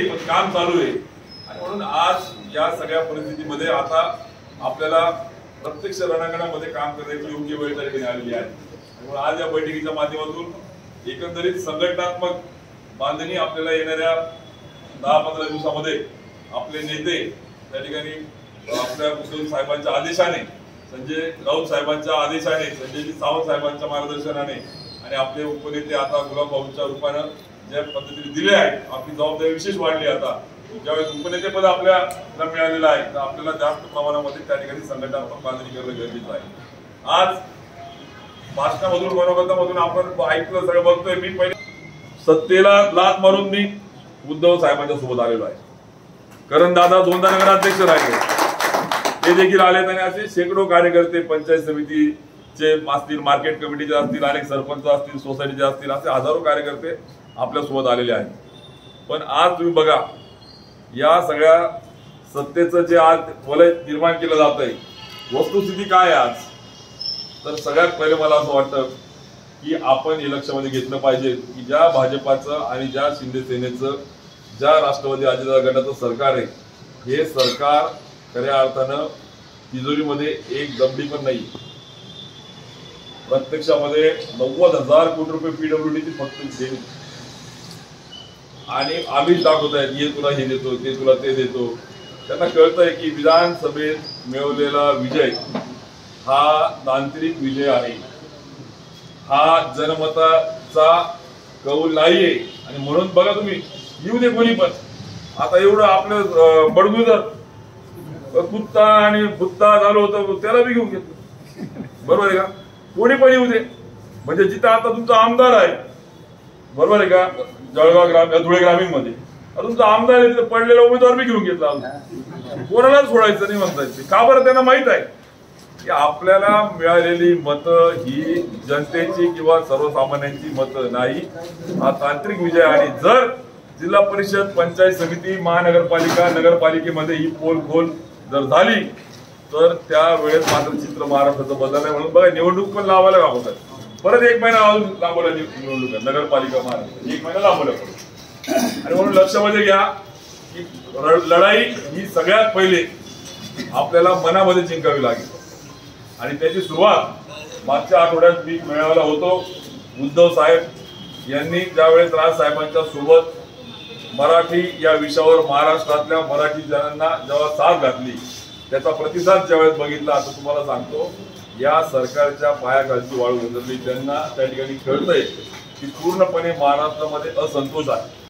पण काम चालू आहे आणि म्हणून आज या सगळ्या परिस्थितीमध्ये आता आपल्याला प्रत्यक्ष रणांगणामध्ये काम करण्याची योग्य वेळ त्या ठिकाणी आलेली आहे। म्हणून आज या बैठकीच्या माध्यमातून एकंदरीत संघटनात्मक बांधणी आपल्याला येणाऱ्या 10-15 दिवसामध्ये आपले नेते त्या ठिकाणी आपल्या उद्धव साहेबांच्या आदेशाने, संजय राऊत साहेबांच्या आदेशाने, संजय सावंत साहेबांच्या मार्गदर्शनाने आणि आपले उपनेते आता गुलाब भाऊंच्या रूपानं ज्या पद्धतीने दिले आहेत, आपली जबाबदारी विशेष वाढली। आता ज्यावेळेस उपनेतेपद आपल्याला मिळालेलं आहे तर आपल्याला जास्त प्रमाणामध्ये त्या ठिकाणी संघटनात्मक बांधणी करणं गरजेचं आहे। आज भाषणामधून मनोगतामधून आपण ऐकलं सगळं बघतोय। मी पहिले सत्तेला लात मारून मी उद्धव साहेबांच्या सोबत आलेलो आहे, कारण दादा 2दा नगराध्यक्ष राहिले, ते देखील आले आणि असे शेकडो कार्यकर्ते पंचायत समितीचे असतील, मार्केट कमिटीचे असतील, अनेक सरपंच असतील, सोसायटीचे असतील, असे हजारो कार्यकर्ते आपल्या सोबत आलेले आहेत। पण आज तुम्ही बघा या सगळ्या सत्तेचं जे आज वलय निर्माण केलं जात आहे, वस्तुस्थिती काय आज तर सगळ्यात पहिले मला असं वाटतं की आपण हे लक्षामध्ये घेतलं पाहिजे की ज्या भाजपाचं आणि ज्या शिंदे सेनेचं, ज्या राष्ट्रवादी अजितदादा गटाचं सरकार आहे, हे सरकार खऱ्या अर्थानं तिजोरीमध्ये एक दमडी पण नाही। प्रत्यक्षामध्ये 90,000 कोटी रुपये पीडब्ल्यूडीची फक्त देईल आणि आम्हीच दाखवत आहेत, हे तुला हे देतो, ते तुला ते देतो। त्यांना कळतंय की विधानसभेत मिळवलेला विजय हा तांत्रिक विजय आहे, हा जनमताचा कौल नाहीये। आणि म्हणून बघा तुम्ही, येऊ दे कोणी पण, आता एवढं आपलं बडगुजर कुत्ता आणि भुत्ता झालं होतं त्याला बी घेऊन घेतलं, बरोबर आहे का? कोणी पण येऊ दे, म्हणजे जिथं आता तुमचा आमदार आहे, बरोबर आहे का, जळगाव धुळे ग्रामीण मध्ये तुमचा आमदार आहे, तिथे पडलेला उमेदवार बी घेऊन घेतला, कोणालाच सोडायचं नाही म्हणतायचं। का बरं? त्यांना माहित आहे की आपल्याला मिळालेली मतं ही जनतेची किंवा सर्वसामान्यांची मतं नाही, हा तांत्रिक विजय। आणि जर जिल्हा परिषद, पंचायत समिती, महानगरपालिका, नगरपालिकेमध्ये ही पोलखोल जर झाली तर त्यावेळेस मात्र चित्र महाराष्ट्राचं बदलणार। म्हणून बघा, निवडणूक पण लावायला लावतात, परत 1 महिना लांबवल्या निवडणूक, नगरपालिका, महाराष्ट्र 1 महिना लांबवल्या परत। आणि म्हणून लक्षामध्ये घ्या की लढाई ही सगळ्यात पहिले आपल्याला मनामध्ये जिंकावी लागेल आणि त्याची सुरुवात मागच्या आठवड्यात मी मेळाव्याला होतो। उद्धव साहेब यांनी ज्यावेळेस राजसाहेबांच्या सोबत मराठी या विषयावर महाराष्ट्रातल्या मराठी जनांना जेव्हा साथ घातली, त्याचा प्रतिसाद ज्यावेळेस बघितला, आता तुम्हाला सांगतो या सरकारच्या पायाखालची वाळू उतरली। त्यांना त्या ठिकाणी कळतंय की पूर्णपणे महाराष्ट्रामध्ये असंतोष आहे।